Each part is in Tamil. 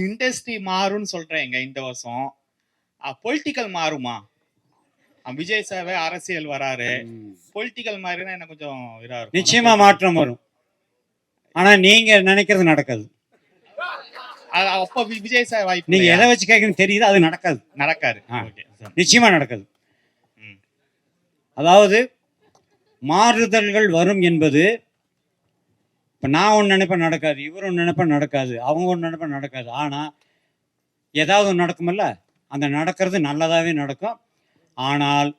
இண்டஸ்ட்ரி மாறும்னு சொல்றேங்க இந்த வருஷம். பொலிட்டிக்கல் மாறுமா? விஜய் சார் அரசியல் வராரு, பொலிட்டிக்கல் மாறினா என்ன கொஞ்சம் இதா இருக்கும். நிச்சயமா மாற்றம் வரும். ஆனா நீங்க நினைக்கிறது நடக்காது. அப்ப விஜய் சார் வாய்ப்பு. நீங்க எதை வச்சு கேட்கணும் தெரியுது, அது நடக்காது. நிச்சயமா நடக்காது. அதாவது மாறுதல்கள் வரும் என்பது, இப்போ நான் ஒன்று நினைப்பேன் நடக்காது, இவர் ஒன்று நினைப்பேன் நடக்காது, அவங்க ஒன்று நினைப்பேன் நடக்காது. ஆனால் ஏதாவது ஒன்று நடக்குமில்ல, அந்த நடக்கிறது நல்லதாகவே நடக்கும். ஆனால்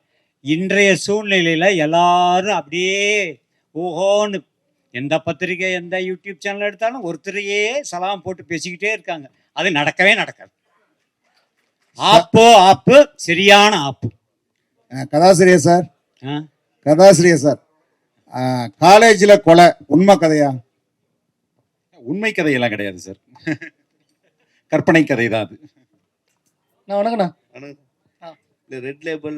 இன்றைய சூழ்நிலையில் எல்லாரும் அப்படியே ஓஹோன்னு எந்த பத்திரிகை எந்த யூடியூப் சேனல் எடுத்தாலும் ஒருத்தரையே சலாம் போட்டு பேசிக்கிட்டே இருக்காங்க. அது நடக்கவே நடக்காது. ஆப்பு சரியான ஆப்பு. கதாசிரியர் சார், காலேஜில் கொலை உண்மை கதையா? உண்மை கதையெல்லாம் கிடையாது சார், கற்பனை கதை தான் அது. வணக்கண்ணா. இந்த ரெட் லேபிள்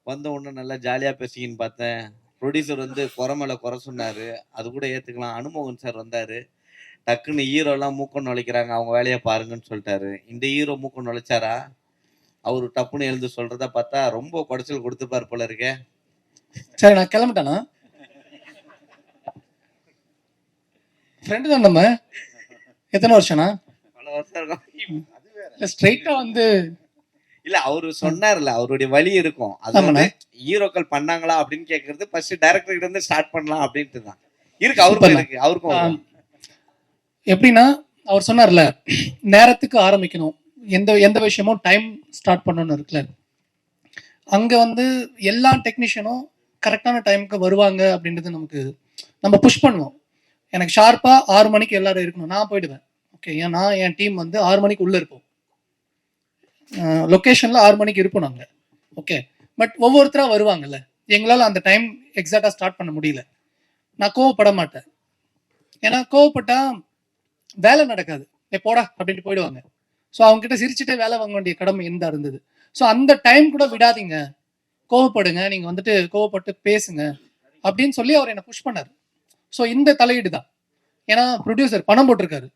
வந்த உடனே நல்லா ஜாலியாக பேசிக்கின்னு பார்த்தேன். ப்ரொடியூசர் வந்து குறை மேலே குறை சொன்னார், அது கூட ஏற்றுக்கலாம். அனுமோகன் சார் வந்தார், டக்குன்னு ஹீரோலாம் மூக்கம் நுழைக்கிறாங்க, அவங்க வேலையை பாருங்கன்னு சொல்லிட்டாரு. இந்த ஹீரோ மூக்கம் நுழைச்சாரா? அவர் டப்புன்னு எழுந்து சொல்கிறத பார்த்தா ரொம்ப குடைச்சல் கொடுத்துப்பார் போல இருக்கே. சரி, நான் கிளம்பிட்டேனா? ஃப்ரெண்டு தான் நம்ம. எத்தனை வருஷம்னா? பல வருஷம் இருக்கும். ஸ்ட்ரைட்டா வந்து இல்ல, அவரு சொன்னார்ல, அவருடைய வழி இருக்கும். அது வந்து ஹீரோக்கள் பண்ணாங்களா அப்படின்னு கேட்கறது ஃபர்ஸ்ட் டைரக்டர் கிட்ட இருந்து ஸ்டார்ட் பண்ணலாம் அப்படின்ட்டு தான் இருக்கு. அவருக்கும் எப்படின்னா, அவர் சொன்னார்ல, நேரத்துக்கு ஆரம்பிக்கணும், எந்த விஷயமும் டைம் ஸ்டார்ட் பண்ணணும்னு இருக்குல்ல. அங்க வந்து எல்லா டெக்னீஷியனும் கரெக்டான டைமுக்கு வருவாங்க அப்படின்றது நம்ம புஷ் பண்ணுவோம். எனக்கு ஷார்ப்பா 6 மணிக்கு எல்லாரும் இருக்கணும், நான் போயிடுவேன். ஓகே, ஏன்னா என் டீம் வந்து 6 மணிக்கு உள்ள இருப்போம், லொக்கேஷன்ல 6 மணிக்கு இருப்போம் நாங்க. ஓகே, பட் ஒவ்வொருத்தரா வருவாங்கல்ல, எங்களால் அந்த டைம் எக்ஸாக்டா ஸ்டார்ட் பண்ண முடியல. நான் கோவப்பட மாட்டேன், ஏன்னா கோவப்பட்டா வேலை நடக்காது. போடா அப்படின்ட்டு போயிடுவாங்க. ஸோ அவங்க கிட்ட சிரிச்சுட்டே வேலை வாங்க வேண்டிய கடமை எந்த இருந்தது. ஸோ அந்த டைம் கூட விடாதீங்க, கோவப்படுங்க, நீங்க வந்துட்டு கோவப்பட்டு பேசுங்க அப்படின்னு சொல்லி அவர் என்னை புஷ் பண்ணாரு. ஸோ இந்த தலையீடு தான். ஏன்னா ப்ரொடியூசர் பணம் போட்டிருக்காரு,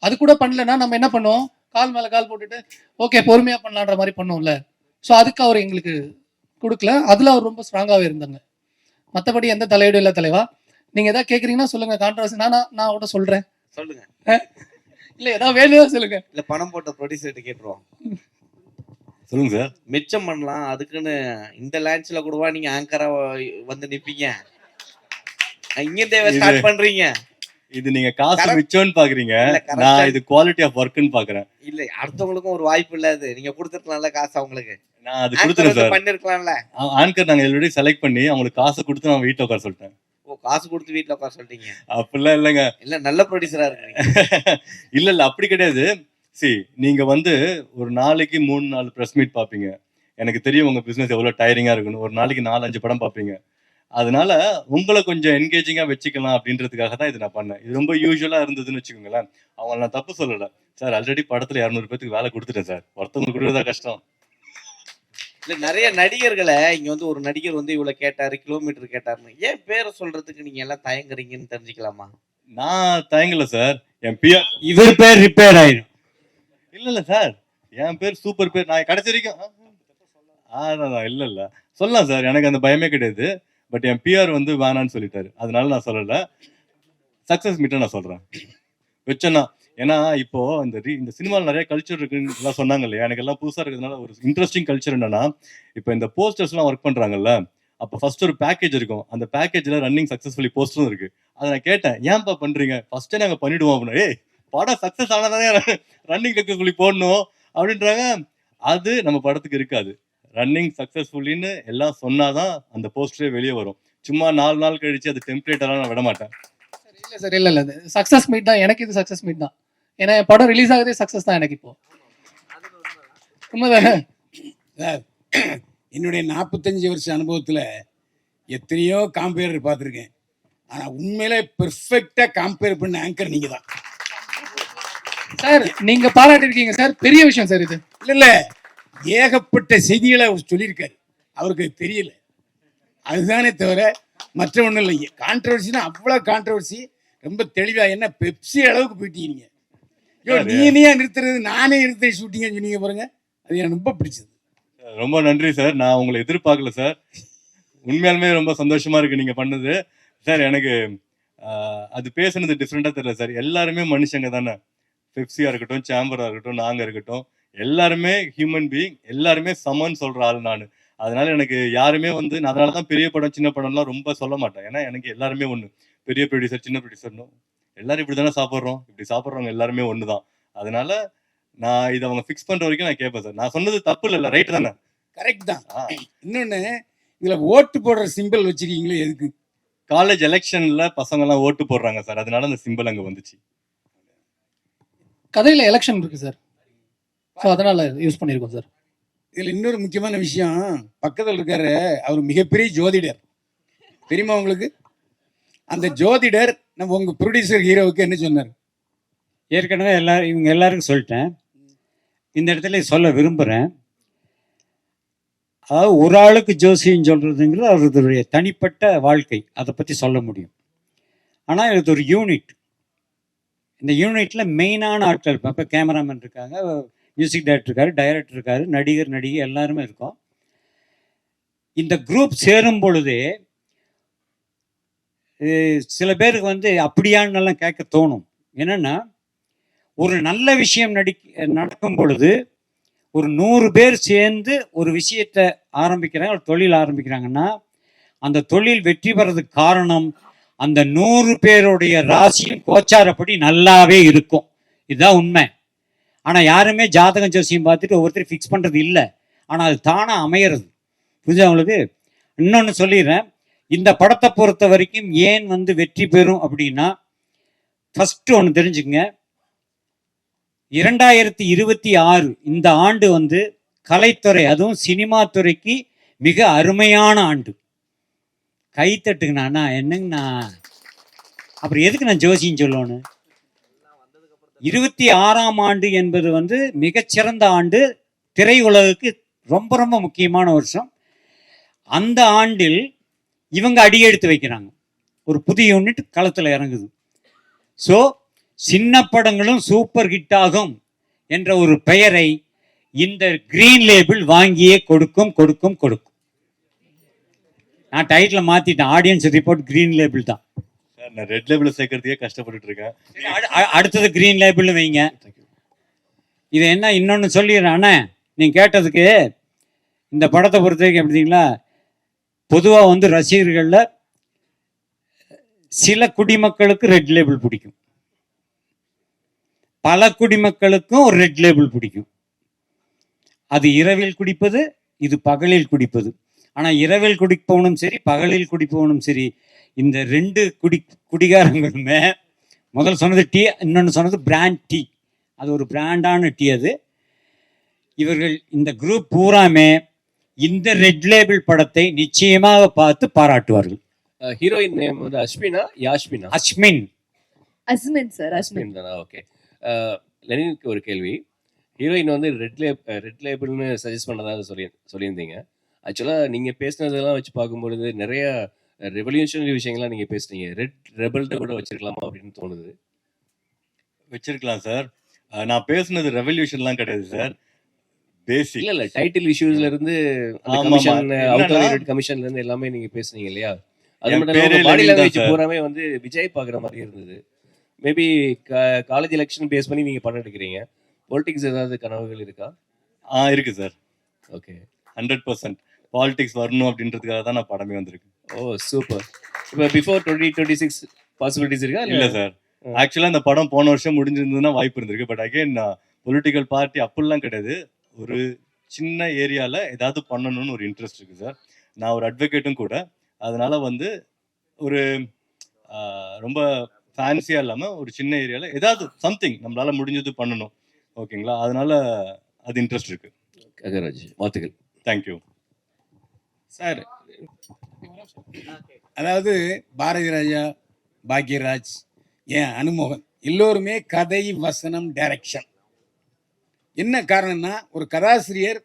அது கூட பண்ணலன்னா நம்ம என்ன பண்ணுவோம், கால் மேலே கால் போட்டுட்டு ஓகே பொறுமையாக பண்ணலான்ற மாதிரி பண்ணுவோம்ல. ஸோ அதுக்கு அவர் எங்களுக்கு கொடுக்கல. அதில் அவர் ரொம்ப ஸ்ட்ராங்காகவே இருந்தாங்க. மற்றபடி எந்த தலையீடும் இல்லை தலைவா. நீங்கள் எதாவது கேட்குறீங்கன்னா சொல்லுங்கள், கான்ட்ரவர்சி நான் கூட சொல்கிறேன். சொல்லுங்க. இல்லை ஏதாவது வேணும்தான் சொல்லுங்க. இல்லை, பணம் போட்ட ப்ரொடியூசர்கிட்ட கேட்டுருவோம். சொல்லுங்க சார். மிச்சம் பண்ணலாம், அதுக்குன்னு இந்த லான்ச்ல கூடவா நீங்க ஆங்கரா வந்து நிப்பீங்க? இங்க ஸ்டார்ட் பண்றீங்க. இது நீங்க காசு மிச்சம்னு பாக்குறீங்க, நான் இது குவாலிட்டி ஆஃப் ஒர்க்னு பாக்குறேன். இல்ல, அடுத்தவங்களுக்கும் ஒரு வாய்ப்பு இல்ல, அது நீங்க கொடுத்துருக்கலாம்ல காசு அவங்களுக்கு. நான் அது கொடுத்துறேன் சார், பண்ணிருக்கலாம்ல. ஆங்கர் நாங்க ஆல்ரெடி செலக்ட் பண்ணி அவங்களுக்கு காசு கொடுத்து நான் வீட்டுல உட்கார சொல்லிட்டேன். ஓ, காசு கொடுத்து வீட்டுல உட்கார சொல்லிட்டீங்க? அப்படிலாம் இல்லைங்க. இல்ல, நல்ல ப்ரொடியூசரா இருக்கீங்க. இல்ல அப்படி கிடையாது. நீங்க வந்து ஒரு நாளைக்கு 3-4 பிரஸ் மீட் பாப்பீங்க. எனக்கு தெரியும் உங்க பிசினஸ் எவ்வளவு டயரிங்கா இருக்குன்னு. ஒரு நாளைக்கு 4-5 படம் பாப்பீங்க. அதனால உங்களை கொஞ்சம் என்கேஜிங்கா வச்சுக்கலாம் அப்படின்றதுக்காக தான் இது நான் பண்ணேன். இது ரொம்ப யூஸ்வலா இருந்ததுன்னு வச்சுக்கோங்களேன். அவங்க நான் தப்பு சொல்லல சார், ஆல்ரெடி படத்துல 200 பேருக்கு வேலை கொடுத்துட்டேன் சார், ஒருத்தவங்க கொடுக்கறதா கஷ்டம். இல்ல, நிறைய நடிகர்களை இங்க வந்து ஒரு நடிகர் வந்து இவ்வளவு கேட்டாரு, கிலோமீட்டர் கேட்டாருன்னு ஏன் பேரை சொல்றதுக்கு நீங்க எல்லாம் தயங்குறீங்கன்னு தெரிஞ்சுக்கலாமா? நான் தயங்கல சார், என் பிஆர் இவர் பேர் ரிப்பேர் ஆயிடும். இல்ல சார், என் பேர் சூப்பர் பேர். நான் கடைசி வரைக்கும் இல்ல சொல்லலாம் சார், எனக்கு அந்த பயமே கிடையாது. பட் என் பிஆர் வந்து வேணான்னு சொல்லிட்டாரு, அதனால நான் சொல்லல. சக்சஸ் மீட்டை நான் சொல்றேன் வச்சேன்னா. ஏன்னா இப்போ இந்த சினிமாவில் நிறைய கல்ச்சர் இருக்குன்னு சொன்னாங்க இல்லையா, எனக்கு எல்லாம் புதுசா இருக்கிறதுனால ஒரு இன்ட்ரெஸ்டிங் கல்ச்சர் என்னன்னா, இப்போ இந்த போஸ்டர்ஸ் எல்லாம் ஒர்க் பண்றாங்கல்ல, அப்போ ஃபர்ஸ்ட் ஒரு பேக்கேஜ் இருக்கும், அந்த பேக்கேஜ்ல ரன்னிங் சக்சஸ்ஃபுல்லி போஸ்டரும் இருக்கு. அதை நான் கேட்டேன், ஏன்பா பண்றீங்க? ஃபர்ஸ்டே நாங்க பண்ணிடுவோம் அப்படின்னா, படம் சக்சஸ் ஆனதானே ரன்னிங் சக்சஸ்ஃபுல்லி போடணும் அப்படின்றாங்க. அது நம்ம படத்துக்கு இருக்காது. ரன்னிங் சக்சஸ்ஃபுல்லின்னு எல்லாம் சொன்னாதான் அந்த போஸ்டரே வெளியே வரும். சும்மா 4 நாள் கழிச்சு அது டெம்ப்ளேட்டெல்லாம் நான் விட மாட்டேன். இல்லை சார், இல்லை சக்சஸ் மீட் தான் எனக்கு. இது சக்சஸ் மீட் தான். ஏன்னா என் படம் ரிலீஸ் ஆகுதே சக்சஸ் தான் எனக்கு. இப்போ உண்மைதானே சார்? என்னுடைய 45 வருஷ அனுபவத்தில் எத்தனையோ காம்பேரர் பார்த்துருக்கேன். ஆனால் உண்மையிலே பெர்ஃபெக்டா காம்பேர் பண்ண ஆங்கர் நீங்க தான் சார். நீங்க பாராட்டிருக்கீங்க சார், பெரிய விஷயம் சார் இது. இல்லை, ஏகப்பட்ட செய்திகளை அவர் சொல்லியிருக்காரு, அவருக்கு தெரியல, அதுதானே தவிர மற்ற ஒன்றும் இல்லை. கான்ட்ரவர்சினா அவ்வளோ கான்ட்ரவர்சி, ரொம்ப தெளிவாக. என்ன பெப்சி அளவுக்கு போயிட்டீங்க. நீனையா நிறுத்துறது, நானே நிறுத்த ஷூட்டிங்க சொன்னீங்க பாருங்க, அது எனக்கு ரொம்ப பிடிச்சது. ரொம்ப நன்றி சார். நான் உங்களை எதிர்பார்க்கல சார். உண்மையாலுமே ரொம்ப சந்தோஷமா இருக்கு நீங்க பண்ணது சார். எனக்கு அது பேசுனது டிஃப்ரெண்டா தெரியல சார். எல்லாருமே மனுஷங்க தானே. பெப்சியா இருக்கட்டும், சேம்பரா இருக்கட்டும், நாங்க இருக்கட்டும், எல்லாருமே ஹியூமன் பீயிங், எல்லாருமே சமன்னு சொல்ற ஆள் நான். அதனால எனக்கு யாருமே வந்து நான் அதனால தான் பெரிய படம் சின்ன படம்லாம் ரொம்ப சொல்ல மாட்டேன். ஏன்னா எனக்கு எல்லாருமே ஒன்று, பெரிய ப்ரொடியூசர் சின்ன ப்ரொடியூசர்னும் எல்லாரும் இப்படி தானே சாப்பிட்றோம், இப்படி சாப்பிட்றவங்க எல்லாருமே ஒன்று தான். அதனால நான் இதை அவங்க ஃபிக்ஸ் பண்ற வரைக்கும் நான் கேட்பேன் சார். நான் சொன்னது தப்பு இல்லை, ரைட் தானே? கரெக்ட் தான். இன்னொன்னு, இதுல ஓட்டு போடுற சிம்பிள் வச்சிருக்கீங்களே எதுக்கு? காலேஜ் எலெக்ஷன்ல பசங்க எல்லாம் ஓட்டு போடுறாங்க சார், அதனால அந்த சிம்பிள் அங்க வந்துச்சு. கதையில எலெக்ஷன் இருக்கு சார், ஸோ அதனால யூஸ் பண்ணியிருக்கோம் சார். இதுல இன்னொரு முக்கியமான விஷயம், பக்கத்தில் இருக்காரு அவர் மிகப்பெரிய ஜோதிடர், தெரியுமா உங்களுக்கு? அந்த ஜோதிடர் நம்ம உங்க ப்ரொடியூசர் ஹீரோவுக்கு என்ன சொன்னார்? ஏற்கனவே இவங்க எல்லாருக்கும் சொல்லிட்டேன். இந்த இடத்துல சொல்ல விரும்புகிறேன். அதாவது ஒரு ஆளுக்கு ஜோசியம் சொல்கிறதுங்கிறது அவருடைய தனிப்பட்ட வாழ்க்கை, அதை பற்றி சொல்ல முடியும். ஆனால் இது ஒரு யூனிட். இந்த யூனிட்டில் மெயினான ஆட்கள் இப்போ கேமராமேன் இருக்காங்க, மியூசிக் டைரக்டர் இருக்காரு, டைரக்டர் இருக்காரு, நடிகர் நடிகை எல்லாருமே இருக்கோம். இந்த குரூப் சேரும் பொழுதே சில பேருக்கு வந்து அப்படியானெல்லாம் கேட்க தோணும். என்னென்னா, ஒரு நல்ல விஷயம் நடக்கும் பொழுது ஒரு 100 பேர் சேர்ந்து ஒரு விஷயத்தை ஆரம்பிக்கிறாங்க, ஒரு தொழில் ஆரம்பிக்கிறாங்கன்னா அந்த தொழில் வெற்றி பெறதுக்கு காரணம் அந்த 100 பேருடைய ராசியும் கோச்சாரப்படி நல்லாவே இருக்கும். இதுதான் உண்மை. ஆனால் யாருமே ஜாதகம் ஜோசியம் பார்த்துட்டு ஒவ்வொருத்தரும் ஃபிக்ஸ் பண்ணுறது இல்லை. ஆனால் அது தானாக அமையிறது. புரிஞ்சு அவங்களுக்கு? இன்னொன்று சொல்லிடுறேன், இந்த படத்தை பொறுத்த வரைக்கும் ஏன் வந்து வெற்றி பெறும் அப்படின்னா, ஃபஸ்ட்டு ஒன்று தெரிஞ்சுக்கங்க, 2026 இந்த ஆண்டு வந்து கலைத்துறை, அதுவும் சினிமா துறைக்கு மிக அருமையான ஆண்டு. கைத்தட்டுங்கண்ணா. என்னங்கண்ணா, அப்புறம் எதுக்கு நான் ஜோசியம் சொல்லணும்? 26ஆம் ஆண்டு என்பது வந்து மிகச்சிறந்த ஆண்டு, திரையுலகுக்கு ரொம்ப ரொம்ப முக்கியமான வருஷம். அந்த ஆண்டில் இவங்க அடியெடுத்து வைக்கிறாங்க, ஒரு புதிய யூனிட் களத்தில் இறங்குது. ஸோ சின்ன படங்களும் சூப்பர் ஹிட் ஆகும் என்ற ஒரு பெயரை இந்த கிரீன் லேபிள் வாங்கியே கொடுக்கும் கொடுக்கும் கொடுக்கும். நான் டைட்டில் மாத்திட்டேன், ஆடியன்ஸ் ரிப்போர்ட் கிரீன் லேபிள் தான். நான் ரெட் லேபிள் சேர்க்கறதுக்கே கஷ்டப்பட்டுட்டு இருக்கேன். அடுத்தது கிரீன் லேபிள் வைங்க. இது என்ன இன்னொன்று சொல்லிடுறேன் அண்ணே, நீங்க கேட்டதுக்கு. இந்த படத்தை பொறுத்த வரைக்கும் எப்படிங்களா, பொதுவாக வந்து ரசிகர்களில் சில குடிமக்களுக்கு ரெட் லேபிள் பிடிக்கும், பல குடிமக்களுக்கும் ஒரு ரெட் லேபிள் பிடிக்கும். அது இரவில் குடிப்பது, இது பகலில் குடிப்பது. ஆனால் இரவில் குடிப்பவனும் சரி, பகலில் குடிப்பவனும் சரி, இந்த 2 குடிகாரங்களுமே, முதல் சொன்னது டீ, இன்னொன்று சொன்னது பிராண்ட் டீ. அது ஒரு பிராண்டான டீ. அது இவர்கள் இந்த குரூப் பூராமே இந்த ரெட் லேபிள் படத்தை நிச்சயமாக பார்த்து பாராட்டுவார்கள். ஹீரோயின் நேம் வந்து அஸ்மினா, யாஸ்மினா? அஸ்மின் சார். அஸ்மின் தானா? ஓகே. லெனினுக்கு ஒரு கேள்வி. ஹீரோயின் வந்து ரெட் லேபிள்னு சஜஸ்ட் பண்ணதாக சொல்லியிருந்தீங்க. ஆக்சுவலாக நீங்கள் பேசினதெல்லாம் வச்சு பார்க்கும்பொழுது நிறைய ரெவல்யூஷனரி விஷயங்கள்லாம் நீங்கள் பேசுனீங்க. ரெட் ரெபல்ட்ட கூட வச்சிருக்கலாமா அப்படின்னு தோணுது. வச்சிருக்கலாம் சார். நான் பேசுனது ரெவல்யூஷன்லாம் கிடையாது சார், பேசிக். இல்ல டைட்டில் இஷ்யூஸ்ல இருந்து கமிஷன், அவுட் கமிஷன்ல இருந்து எல்லாமே நீங்க பேசுனீங்க இல்லையா? அது மட்டும் இல்லாம பாடி லாங்குவேஜ் பூராமே வந்து விஜய் பாக்குற மாதிரி இருந்தது. மேபி காலேஜ் எலெக்ஷன் பேஸ் பண்ணி நீங்க படம் எடுக்கிறீங்க. பொலிட்டிக்ஸ் ஏதாவது கனவுகள் இருக்கா? இருக்கு சார். ஓகே, 100% பாலிடிக்ஸ் வரணும் அப்படின்றதுக்காக தான் நான் படமே வந்திருக்கு. ஓ சூப்பர். இப்போ பிஃபோர் 2026 பாசிபிலிட்டிஸ் இருக்கா? இல்ல சார், ஆக்சுவலா இந்த படம் போன வருஷம் முடிஞ்சிருந்ததுன்னா வாய்ப்பு இருந்திருக்கு. பட் அகைன் பொலிட்டிக்கல் பார்ட்டி அப்படிலாம் கிடையாது. ஒரு சின்ன ஏரியால ஏதாவது பண்ணணும்னு ஒரு இன்ட்ரெஸ்ட் இருக்கு சார். நான் ஒரு அட்வொகேட்டும் கூட. அதனால வந்து ஒரு ரொம்ப ஃபேன்சியா இல்லாம ஒரு சின்ன ஏரியால ஏதாவது சம்திங் நம்மளால முடிஞ்சது பண்ணணும். ஓகேங்களா? அதனால அது இன்ட்ரெஸ்ட் இருக்கு. ககராஜ், வாழ்த்துக்கள். Thank you sir. அதாவது பாரதி ராஜா, பாக்யராஜ், ஏன் அனுமோகன் எல்லோருமே கதை, வசனம், டைரக்ஷன். என்ன காரணம்னா, ஒரு கதாசிரியர்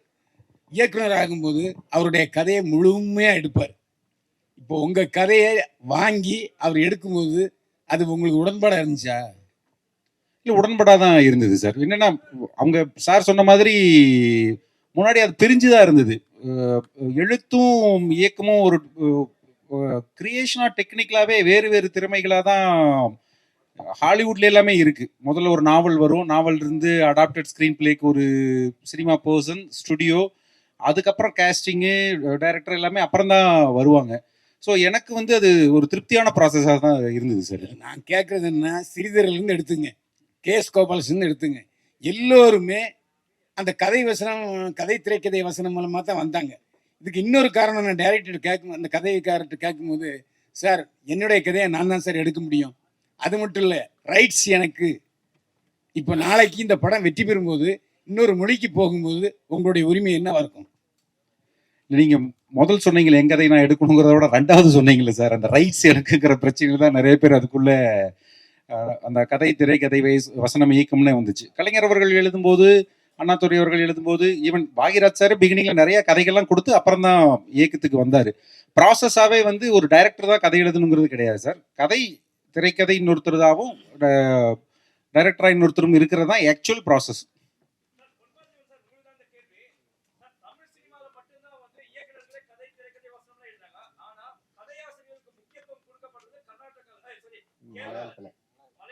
இயக்குனர் ஆகும்போது அவருடைய கதையை முழுமையாக எடுப்பார். இப்போ உங்கள் கதையை வாங்கி அவர் எடுக்கும்போது அது உங்களுக்கு உடன்பாடாக இருந்துச்சா? இல்லை உடன்படாதான் இருந்தது சார். என்னன்னா அவங்க சார் சொன்ன மாதிரி முன்னாடி அது பிரிஞ்சு தான் இருந்தது. எழுத்தும் இயக்கமும் ஒரு கிரியேஷனா டெக்னிக்கலாவே வேறு வேறு திறமைகளாக தான் ஹாலிவுட்ல எல்லாமே இருக்கு. முதல்ல ஒரு நாவல் வரும், நாவல் இருந்து அடாப்டட் ஸ்க்ரீன் பிளேக்கு ஒரு சினிமா பர்சன், ஸ்டுடியோ, அதுக்கப்புறம் கேஸ்டிங்கு, டைரக்டர் எல்லாமே அப்புறம் தான் வருவாங்க. ஸோ எனக்கு வந்து அது ஒரு திருப்தியான ப்ராசஸாக தான் இருந்தது சார். நான் கேட்குறது என்ன, சிறிதரிலிருந்து எடுத்துங்க, கேஎஸ் கோபாலசிலிருந்து எடுத்துங்க, எல்லோருமே அந்த கதை வசனம், கதை திரைக்கதை வசனம் மூலமாக தான் வந்தாங்க. இதுக்கு இன்னொரு காரணம், நான் டைரக்டர் கேட்கும், அந்த கதைக்காரர்கிட்ட கேட்கும்போது, சார் என்னுடைய கதையை நான் தான் சார் எடுக்க முடியும், அது மட்டும் இல்லை ரைட்ஸ் எனக்கு. இப்போ நாளைக்கு இந்த படம் வெற்றி பெறும்போது இன்னொரு மொழிக்கு போகும்போது உங்களுடைய உரிமை என்னவா இருக்கும்? நீங்க முதல் சொன்னீங்களே என் கதை நான் எடுக்கணுங்கிறத விட ரெண்டாவது சொன்னீங்களே சார், அந்த ரைட்ஸ் எனக்குங்கிற பிரச்சனை தான் நிறைய பேர் அதுக்குள்ள அந்த கதை திரைக்கதை வசனம் இயக்கம்னே வந்துச்சு. கலைஞர் அவர்கள் எழுதும்போது, அண்ணாதுரை அவர்கள் எழுதும்போது, ஈவன் பாகிராஜ் சார் பிகினிங்ல நிறைய கதைகள்லாம் கொடுத்து அப்புறம் தான் இயக்கத்துக்கு வந்தாரு. ப்ராசஸாவே வந்து ஒரு டைரக்டர் தான் கதை எழுதணுங்கிறது கிடையாது சார். கதை திரைக்கதை இன்னொருத்தருதாகவும் டைரக்டரா இன்னொருத்தரும் இருக்கிறது தான் ஆக்சுவல் ப்ராசஸ்.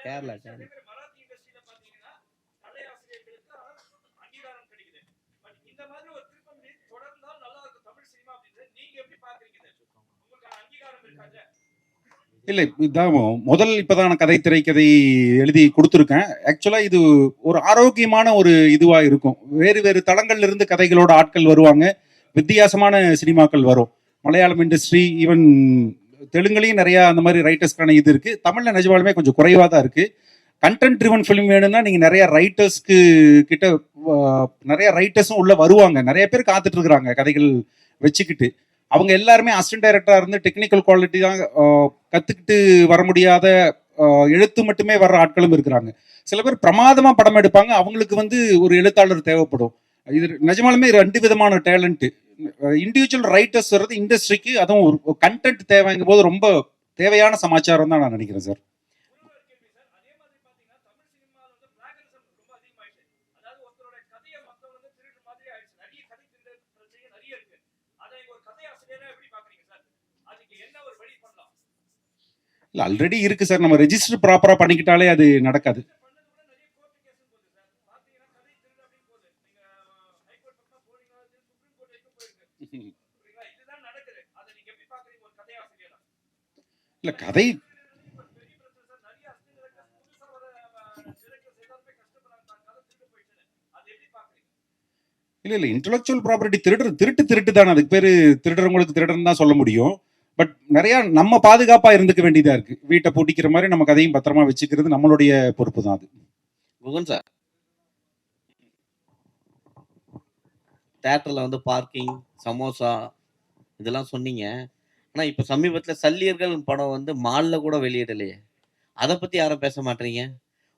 கேரளா இல்லை, இதான் முதல் இப்போதான் நான் கதை திரைக்கதை எழுதி கொடுத்துருக்கேன். ஆக்சுவலாக இது ஒரு ஆரோக்கியமான ஒரு இதுவாக இருக்கும். வேறு வேறு தளங்கள்ல இருந்து கதைகளோட ஆட்கள் வருவாங்க, வித்தியாசமான சினிமாக்கள் வரும். மலையாளம் இண்டஸ்ட்ரி, ஈவன் தெலுங்குலையும் நிறையா அந்த மாதிரி ரைட்டர்ஸ்க்கான இது இருக்குது. தமிழில் நிஜமாலுமே கொஞ்சம் குறைவாக தான் இருக்குது. கண்டென்ட் ட்ரிவன் ஃபிலிம் வேணும்னா நீங்கள் நிறைய ரைட்டர்ஸ்க்கு கிட்ட நிறைய ரைட்டர்ஸும் உள்ள வருவாங்க. நிறைய பேர் காத்துட்டு இருக்கிறாங்க கதைகள் வச்சுக்கிட்டு. அவங்க எல்லாருமே அசிஸ்டன்ட் டைரக்டராக இருந்து டெக்னிக்கல் குவாலிட்டி தான் கற்றுக்கிட்டு வர முடியாத, எழுத்து மட்டுமே வர்ற ஆட்களும் இருக்கிறாங்க. சில பேர் பிரமாதமாக படம் எடுப்பாங்க, அவங்களுக்கு வந்து ஒரு எழுத்தாளர் தேவைப்படும். இது நிஜமாலுமே 2 விதமான டேலண்ட்டு. இண்டிவிஜுவல் ரைட்டர்ஸ் வர்றது இண்டஸ்ட்ரிக்கு, அதுவும் ஒரு கண்டென்ட் தேவைங்கும் போது ரொம்ப தேவையான சமாச்சாரம் தான் நான் நினைக்கிறேன் சார். இல்லை ஆல்ரெடி இருக்கு சார், நம்ம ரெஜிஸ்டர் ப்ராப்பராக பண்ணிக்கிட்டாலே அது நடக்காது. இல்லை கதை இல்லை இன்டெலெக்சுவல் ப்ராப்பர்ட்டி திருட்டு தானே, அதுக்கு பேர் திருடுறவங்களுக்கு திருடுன்னு தான் சொல்ல முடியும். பட் நிறைய நம்ம பாதுகாப்பா இருந்துக்க வேண்டியதா இருக்கு. வீட்டை பூட்டிக்கிற மாதிரி நம்ம கதையும் பத்திரமா வச்சுக்கிறது நம்மளுடைய பொறுப்பு தான் அது. குகன் சார், தேட்டர்ல வந்து பார்க்கிங், சமோசா இதெல்லாம் சொன்னீங்க. ஆனா இப்ப சமீபத்துல சல்லியர்கள் படம் வந்து மால்ல கூட வெளியிடலையே, அதை பத்தி யாரும் பேச மாட்டீங்க.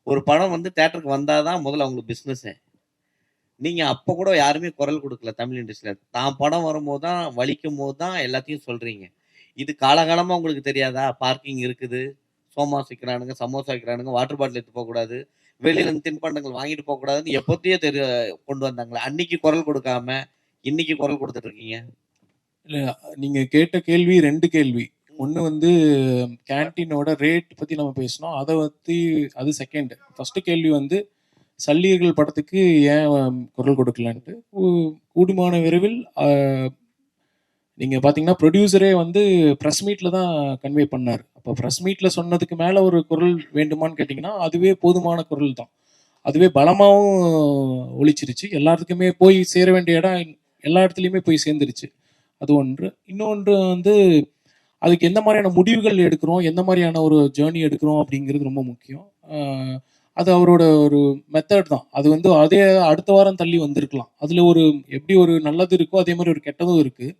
ஒரு படம் வந்து தேட்டருக்கு வந்தாதான் முதல்ல அவங்களுக்கு பிசினஸ். நீங்க அப்ப கூட யாருமே குரல் கொடுக்கல தமிழ் இண்டஸ்ட்ரியில. தான் படம் வரும்போது தான், வலிக்கும் போது தான் எல்லாத்தையும் சொல்றீங்க. இது காலகாலமா உங்களுக்கு தெரியாதா? பார்க்கிங் இருக்குது, சோமாஸ் விற்கிறானுங்க, சமோசா விற்கிறானுங்க, வாட்டர் பாட்டில் எடுத்து போகக்கூடாது, வெளியில இருந்து தின்பண்டங்கள் வாங்கிட்டு போகக்கூடாதுன்னு எப்போத்தையே கொண்டு வந்தாங்களே. அன்னைக்கு குரல் கொடுக்காம இன்னைக்கு குரல் கொடுத்துட்டு இருக்கீங்க. இல்ல, நீங்க கேட்ட கேள்வி 2 கேள்வி. ஒண்ணு வந்து கேன்டீனோட ரேட் பத்தி நம்ம பேசணும், அதை பத்தி அது செகண்ட். ஃபர்ஸ்ட் கேள்வி வந்து சல்லியர்கள் படத்துக்கு ஏன் குரல் கொடுக்கலன்ட்டு. கூடுமான விரைவில் நீங்க பாத்தீங்கன்னா ப்ரொடியூசரே வந்து ப்ரெஸ் மீட்ல தான் கன்வே பண்ணார். அப்போ ப்ரெஸ் மீட்ல சொன்னதுக்கு மேல ஒரு குரல் வேண்டுமான்னு கேட்டிங்கன்னா அதுவே போதுமான குரல் தான். அதுவே பலமாகவும் ஒழிச்சிருச்சு. எல்லாத்துக்குமே போய் சேர வேண்டிய இடம் எல்லா இடத்துலையுமே போய் சேர்ந்துருச்சு. அது ஒன்று. இன்னொன்று வந்து அதுக்கு எந்த மாதிரியான முடிவுகள் எடுக்கிறோம், எந்த மாதிரியான ஒரு ஜேர்னி எடுக்கிறோம் அப்படிங்கிறது ரொம்ப முக்கியம். அது அவரோட ஒரு மெத்தட் தான். அது வந்து அதே அடுத்த வாரம் தள்ளி வந்திருக்கலாம். அதில் ஒரு எப்படி ஒரு நல்லது இருக்கோ அதே மாதிரி ஒரு கெட்டதும் இருக்குது.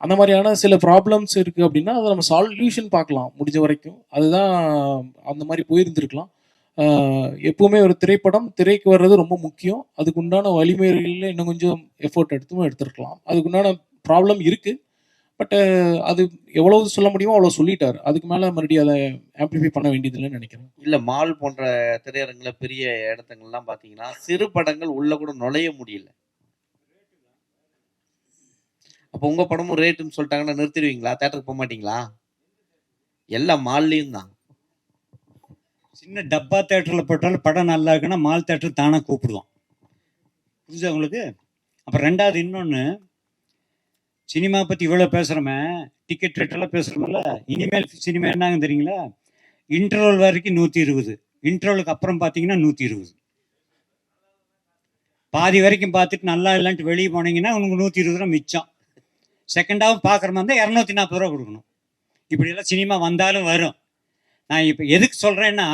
அந்த மாதிரியான சில ப்ராப்ளம்ஸ் இருக்குது அப்படின்னா அதை நம்ம சால்யூஷன் பார்க்கலாம் முடிஞ்ச வரைக்கும். அதுதான் அந்த மாதிரி போயிருந்துருக்கலாம். எப்பவுமே ஒரு திரைப்படம் திரைக்கு வர்றது ரொம்ப முக்கியம். அதுக்கு உண்டான வழிமுறைகளில் இன்னும் கொஞ்சம் எஃபோர்ட் எடுத்துருக்கலாம். அதுக்குண்டான ப்ராப்ளம் இருக்குது. பட் அது எவ்வளவு சொல்ல முடியுமோ அவ்வளோ சொல்லிட்டார். அதுக்கு மேலே மறுபடியும் அதை ஆம்பிளிஃபை பண்ண வேண்டியதில்லைன்னு நினைக்கிறேன். இல்ல மால் போன்ற திரையரங்குல பெரிய இடத்துங்கள்லாம் பாத்தீங்கன்னா சிறு படங்கள் உள்ள கூட நுழைய முடியல. அப்ப உங்க படமும் ரேட்டுன்னு சொல்லிட்டாங்கன்னா நிறுத்திடுவீங்களா? தேட்டருக்கு போக மாட்டீங்களா? எல்லாம் மால்லயும் தான். சின்ன டப்பா தேட்டரில் போட்டாலும் படம் நல்லா இருக்குன்னா மால் தேட்டர் தானாக கூப்பிடுவான். புரிஞ்சா உங்களுக்கு? அப்புறம் ரெண்டாவது இன்னொன்று, சினிமா பற்றி இவ்வளோ பேசுகிறோமே, டிக்கெட் ரேட்டெல்லாம் பேசுகிறோம்ல, இனிமேல் சினிமா என்னங்க தெரியுங்களா? இன்டர்வல் வரைக்கும் 120, இன்டர்வலுக்கு அப்புறம் பார்த்தீங்கன்னா 120. பாதி வரைக்கும் பார்த்துட்டு நல்லா இல்லைன்ட்டு வெளியே போனீங்கன்னா உங்களுக்கு 120 ரூபா மிச்சம். செகண்டாகவும் பார்க்குற மாதிரி இருந்தால் 240 ரூபா கொடுக்கணும். இப்படியெல்லாம் சினிமா வந்தாலும் வரும். நான் இப்போ எதுக்கு சொல்கிறேன்னா,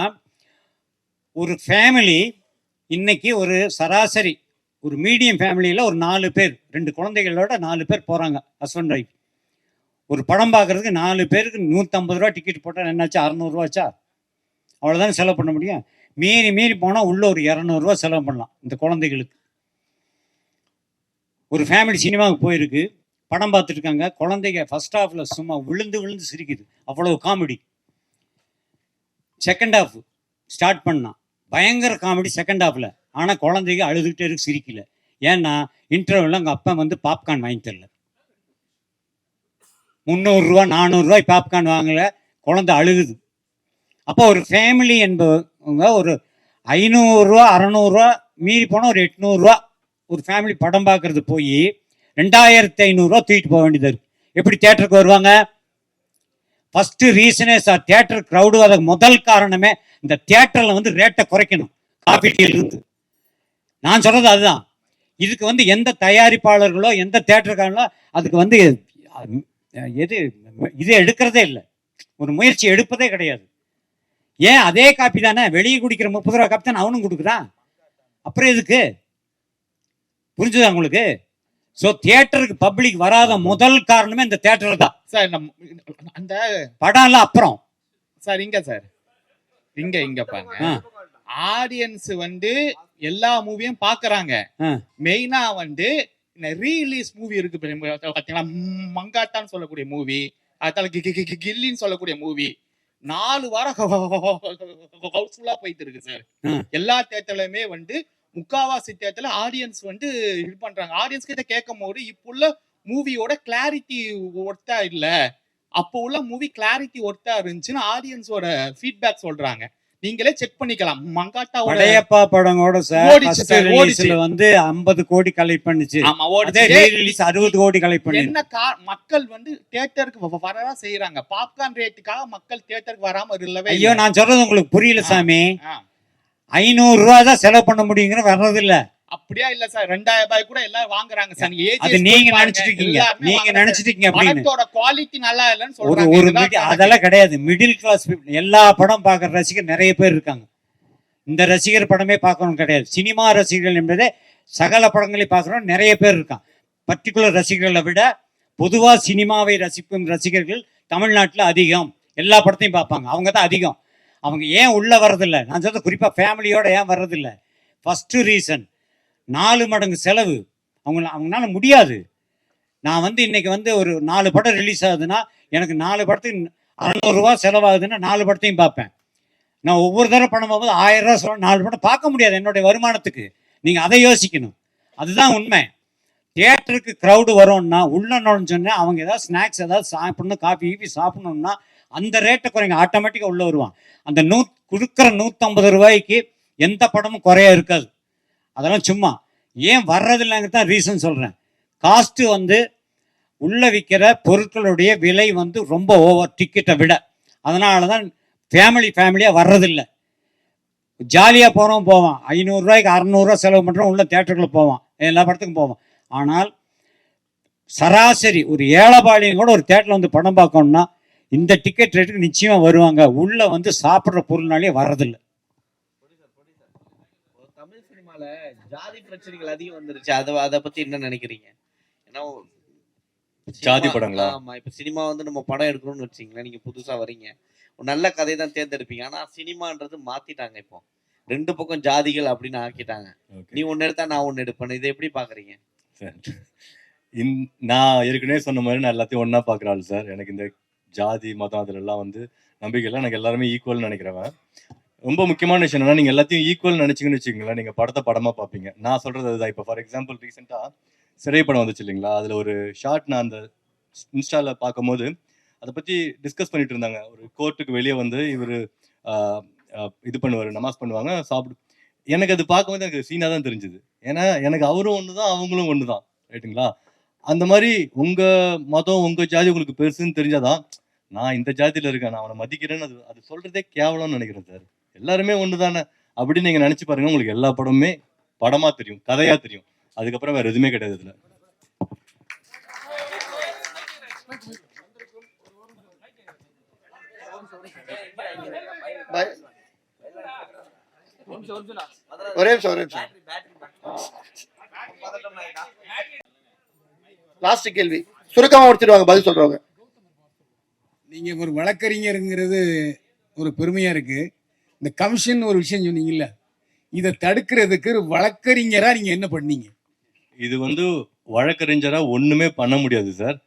ஒரு ஃபேமிலி இன்னைக்கு ஒரு சராசரி ஒரு மீடியம் ஃபேமிலியில் ஒரு 4 பேர் 2 குழந்தைகளோட 4 பேர் போகிறாங்க, ஹஸ்பண்ட் ஒய்ஃப். ஒரு படம் பார்க்குறதுக்கு 4 பேருக்கு 150 ரூபா டிக்கெட் போட்டால் என்னாச்சா? 600 ரூபாச்சா? அவ்வளோதானே செலவு பண்ண முடியும். மீறி போனால் உள்ள ஒரு 200 ரூபா செலவு பண்ணலாம் இந்த குழந்தைகளுக்கு. ஒரு ஃபேமிலி சினிமாவுக்கு போயிருக்கு, படம் பார்த்துருக்காங்க, குழந்தைங்க ஃபர்ஸ்ட் ஹாஃபில் சும்மா விழுந்து சிரிக்குது, அவ்வளோ காமெடி. செகண்ட் ஹாஃப் ஸ்டார்ட் பண்ணான், பயங்கர காமெடி செகண்ட் ஹாஃபில். ஆனால் குழந்தைங்க அழுதுகிட்டே இருக்கு, சிரிக்கல. ஏன்னா இன்டர்வெல்ல அவங்க அப்பா வந்து பாப்கார்ன் வாங்கி தரல. 300 ரூபா 400 ரூபாய் பாப்கார்ன் வாங்கல, குழந்தை அழுகுது. அப்போ ஒரு ஃபேமிலி என்பவங்க ஒரு 500 ரூபா 600 ரூபா மீறி போனால் ஒரு 800 ரூபா ஒரு ஃபேமிலி படம் பார்க்கறது போய் 2500 ரூபா தூக்கிட்டு போக வேண்டியது இருக்கு. எப்படி தேட்டருக்கு வருவாங்க? ஃபர்ஸ்ட் ரீசனே சார், தியேட்டர் க்ரௌடு அதுக்கு முதல் காரணமே இந்த தியேட்டரில் வந்து ரேட்டை குறைக்கணும். காபி டீ இருந்து நான் சொல்றது அதுதான். இதுக்கு வந்து எந்த தயாரிப்பாளர்களோ எந்த தியேட்டருக்காரங்களோ அதுக்கு வந்து இது எடுக்கிறதே இல்லை, ஒரு முயற்சி எடுப்பதே கிடையாது. ஏன் அதே காப்பி தானே வெளியே குடிக்கிற 30 ரூபா காப்பி தானே அவனும் கொடுக்குறான். அப்புறம் எதுக்கு? புரிஞ்சுதா உங்களுக்கு? ஸோ தியேட்டருக்கு பப்ளிக் வராத முதல் காரணமே இந்த தியேட்டர் தான் சார். அந்த படம் எல்லாம் அப்புறம் சார் இங்க பாருங்க, ஆடியன்ஸ் வந்து எல்லா மூவியும் பாக்குறாங்க. மெயினா வந்து ரீலீஸ் மூவி இருக்கு பாத்தீங்களா, மங்காட்டான்னு சொல்லக்கூடிய மூவி, அதால கில்லின்னு சொல்லக்கூடிய மூவி 4 வாரம் ஹவுஸ்ஃபுல்லா போயிட்டு இருக்கு சார். எல்லா தியேட்டர்லயுமே வந்து முக்காவாசி தியேட்டர்ல ஆடியன்ஸ் வந்து இது பண்றாங்க. ஆடியன்ஸ் கிட்ட கேட்கும் போது இப்போ உள்ள மூவியோட கிளாரிட்டி ஒர்த்தா இல்ல, அப்போ உள்ள மூவி கிளாரிட்டி ஒர்த்தா இருந்துச்சுன்னு ஆடியன்ஸோட ஃபீட்பேக் சொல்றாங்க. நீங்களே செக் பண்ணிக்கலாம். மங்காட்டாவோட படையப்பா படங்கோட சார் ரிலீஸ்ல வந்து 50 கோடி கலெக்ட் பண்ணுச்சு. ஆமா, ஓடிச்சு. ரீ ரிலீஸ் 60 கோடி கலெக்ட் பண்ணி. என்ன மக்கள் வந்து தியேட்டருக்கு வரதா செய்யறாங்க. பாப்கார்ன் ரேட்டுக்காக மக்கள் தியேட்டருக்கு வராம இல்லவே. ஐயோ, நான் சொல்றது உங்களுக்கு புரியல சாமி. 500 ரூபா தான் செலவு பண்ண முடியுங்கிற வர்றது இல்ல. அப்படியா இல்ல சார், 2000 ரூபாய் கூட எல்லாரும் வாங்குறாங்க சார். அது நீங்க நினைச்சிட்டு இருக்கீங்க அப்படின்னு. படத்தோட குவாலிட்டி நல்லா இல்லன்னு சொல்றாங்க. அதெல்லாம் கிடையாது. மிடில் கிளாஸ் எல்லா படம் பார்க்குற ரசிகர் நிறைய பேர் இருக்காங்க. இந்த ரசிகர் படமே பார்க்கணும் கிடையாது. சினிமா ரசிகர்கள் என்பதே சகல படங்களை பார்க்குறோம் நிறைய பேர் இருக்காங்க. பர்டிகுலர் ரசிகர்களை விட பொதுவாக சினிமாவை ரசிக்கும் ரசிகர்கள் தமிழ்நாட்டில் அதிகம். எல்லா படத்தையும் பார்ப்பாங்க, அவங்க தான் அதிகம். அவங்க ஏன் உள்ளே வர்றதில்லை? நான் சொல்றது குறிப்பாக ஃபேமிலியோட ஏன் வர்றதில்லை? ஃபஸ்ட்டு ரீசன் 4 மடங்கு செலவு. அவங்களால முடியாது. நான் வந்து இன்னைக்கு வந்து ஒரு 4 படம் ரிலீஸ் ஆகுதுன்னா எனக்கு 4 படத்துக்கு 600 ரூபா செலவாகுதுன்னா 4 படத்தையும் பார்ப்பேன். நான் ஒவ்வொரு தடவை படம் போகும்போது 1000 ரூபா செலவு 4 படம் பார்க்க முடியாது என்னுடைய வருமானத்துக்கு. நீங்கள் அதை யோசிக்கணும். அதுதான் உண்மை. தியேட்டருக்கு க்ரௌடு வரும்னா உள்ள நுழைஞ்சோன்னா அவங்க ஏதாவது ஸ்நாக்ஸ் ஏதாவது சாப்பிடணும், காஃபி கீஃபி சாப்பிடணும்னா அந்த ரேட்டை குறைங்க, ஆட்டோமேட்டிக்காக உள்ளே வருவான். அந்த கொடுக்குற 150 ரூபாய்க்கு எந்த படமும் குறையா இருக்காது. அதெல்லாம் சும்மா ஏன் வர்றதில்லைங்க தான் ரீசன் சொல்கிறேன். காஸ்ட்டு வந்து உள்ளே விற்கிற பொருட்களுடைய விலை வந்து ரொம்ப ஓவர் டிக்கெட்டை விட. அதனால தான் ஃபேமிலியாக வர்றதில்லை. ஜாலியாக போகிறோம் போவான், 500 ரூபாய்க்கு 600 ரூபா செலவு பண்ணுறோம், உள்ள தேட்டருக்குள்ளே போவான், எல்லா படத்துக்கும் போவான். ஆனால் சராசரி ஒரு ஏழைபாளையம் கூட ஒரு தேட்டரில் வந்து படம் பார்க்கணும்னா இந்த டிக்கெட் ரேட்டுக்கு நிச்சயமாக வருவாங்க. உள்ளே வந்து சாப்பிட்ற பொருள்னாலே வர்றதில்லை. தமிழ் சினிமால ஜாதி பிரச்சனைகள் அதிகம் வந்துருச்சு. அதை பத்தி என்ன நினைக்கிறீங்க? ஏன்னா ஜாதி படங்களா? ஆமா, இப்ப சினிமா வந்து நம்ம படம் எடுக்கணும்னு வச்சுங்களேன், நீங்க புதுசா வரீங்க, ஒரு நல்ல கதையை தான் தேர்ந்தெடுப்பீங்க. ஆனா சினிமான்றது மாத்திட்டாங்க. இப்போ 2 பக்கம் ஜாதிகள் அப்படின்னு ஆக்கிட்டாங்க. நீ ஒன்னு எடுத்தா நான் ஒன்னு எடுப்பேன். இதை எப்படி பாக்குறீங்க? நான் ஏற்கனவே சொன்ன மாதிரி நான் எல்லாத்தையும் ஒண்ணா பார்க்குற ஆள் சார். எனக்கு இந்த ஜாதி மதம் அதுலலாம் வந்து நம்பிக்கை இல்லை. எனக்கு எல்லாருமே ஈக்குவல்னு நினைக்கிறவன். ரொம்ப முக்கியமான விஷயம் என்னன்னா, நீங்க எல்லாத்தையும் ஈக்குவல் நினைச்சீங்கன்னு வச்சுக்கோங்களேன், நீங்க படத்தை படமா பார்ப்பீங்க. நான் சொல்றது அதுதான். இப்போ ஃபார் எக்ஸாம்பிள் ரீசெண்டா சிறை படம் வந்துச்சு இல்லைங்களா, அதுல ஒரு ஷார்ட் நான் அந்த இன்ஸ்டால பார்க்கும்போது அதை பத்தி டிஸ்கஸ் பண்ணிட்டு இருந்தாங்க. ஒரு கோர்ட்டுக்கு வெளியே வந்து இவர் இது பண்ணுவார், நமாஸ் பண்ணுவாங்க, சாப்பிடு. எனக்கு அது பார்க்கும்போது எனக்கு சீனாக தான் தெரிஞ்சுது. ஏன்னா எனக்கு அவரும் ஒன்று தான், அவங்களும் ஒன்று தான், ரைட்டுங்களா? அந்த மாதிரி உங்க மதம் உங்க ஜாதி உங்களுக்கு பெருசுன்னு தெரிஞ்சாதான் நான் இந்த ஜாதியில இருக்கேன், நான் அவனை மதிக்கிறேன்னு அது அது சொல்றதே கேவலம்னு நினைக்கிறேன் சார். எல்லாருமே ஒன்று தானே அப்படின்னு நீங்க நினைச்சு பாருங்க, உங்களுக்கு எல்லா படமுமே படமா தெரியும், கதையா தெரியும். அதுக்கப்புறம் வேற எதுவுமே கிடையாது இதுல. ஒரே நிமிஷம். லாஸ்ட் கேள்வி சுருக்கமா முடிச்சிடுவாங்க பதில் சொல்றவங்க. நீங்க ஒரு வழக்கறிஞருங்கிறது ஒரு பெருமையா இருக்கு. இந்த கமிஷன் ஒரு விஷயம் சொன்னீங்கல்ல, இதை தடுக்கிறதுக்கு ஒரு வழக்கறிஞரா நீங்க என்ன பண்ணீங்க? இது வந்து வழக்கறிஞரா ஒண்ணுமே பண்ண முடியாது சார்.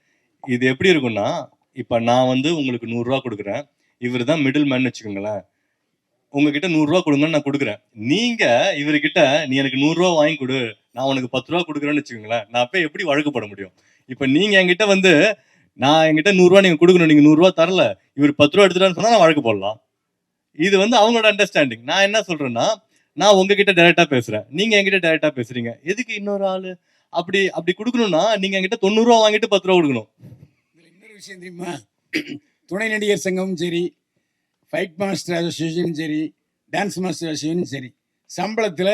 இது எப்படி இருக்கும்னா, இப்ப நான் வந்து உங்களுக்கு 100 ரூபா கொடுக்குறேன், இவர் தான் மிடில் மேன் வச்சுக்கோங்களேன். உங்ககிட்ட 100 ரூபா கொடுங்கன்னு நான் கொடுக்குறேன். நீங்க இவர்கிட்ட நீ எனக்கு 100 ரூபா வாங்கி கொடு, நான் உனக்கு 10 ரூபா கொடுக்குறேன்னு வச்சுக்கோங்களேன், நான் அப்ப எப்படி வழக்கு போட முடியும்? இப்ப நீங்க என்கிட்ட வந்து நான் என்கிட்ட 100 ரூபா நீங்க கொடுக்கணும், நீங்க 100 ரூபா தரல, இவர் 10 ரூபா எடுத்துட்டான்னு சொன்னா நான் வழக்கு போடலாம். இது வந்து அவங்களோட அண்டர்ஸ்டாண்டிங். நான் என்ன சொல்றேன்னா, நான் உங்ககிட்ட டைரக்டா பேசுறேன், நீங்க என்கிட்ட டைரக்டா பேசுறீங்க, எதுக்கு இன்னொரு ஆளு அப்படி அப்படி கொடுக்கணும்னா நீங்க என்கிட்ட 90 ரூபா வாங்கிட்டு 10 ரூபா கொடுக்கணும். இன்னொரு விஷயம் தெரியுமா, துணை நடிகர் சங்கமும் சரி, ஃபைட் மாஸ்டர் அசோசியேஷனும் சரி, டான்ஸ் மாஸ்டர் அசோசியேஷனும் சரி, சம்பளத்துல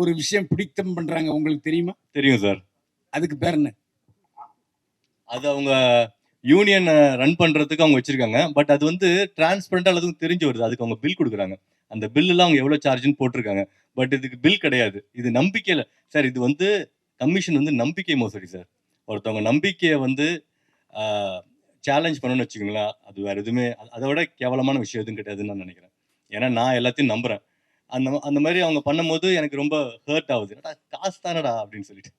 ஒரு விஷயம் பிடித்தம் பண்றாங்க, உங்களுக்கு தெரியுமா? தெரியும் சார். அதுக்கு பேர் என்ன? அது அவங்க யூனியன் ரன் பண்றதுக்கு அவங்க வச்சிருக்காங்க. பட் அது வந்து டிரான்ஸ்பரண்டா எல்லாத்துக்கும் தெரிஞ்சு வருது. அதுக்கு அவங்க பில் கொடுக்குறாங்க. அந்த பில்லுலாம் அவங்க எவ்வளவு சார்ஜ்னு போட்டிருக்காங்க. பட் இதுக்கு பில் கிடையாது. இது நம்பிக்கையில சார். இது வந்து கமிஷன் வந்து நம்பிக்கை மோசடி சார். ஒருத்தவங்க நம்பிக்கையை வந்து சேலஞ்ச் பண்ணணும்னு வச்சுக்கோங்களேன், அது வேற எதுவுமே அதை விட கேவலமான விஷயம் எதுவும் கிடையாதுன்னு நான் நினைக்கிறேன். ஏன்னா நான் எல்லாத்தையும் நம்புறேன். அந்த அந்த மாதிரி அவங்க பண்ணும்போது எனக்கு ரொம்ப ஹர்ட் ஆகுது. காசு தானடா அப்படின்னு சொல்லிட்டு.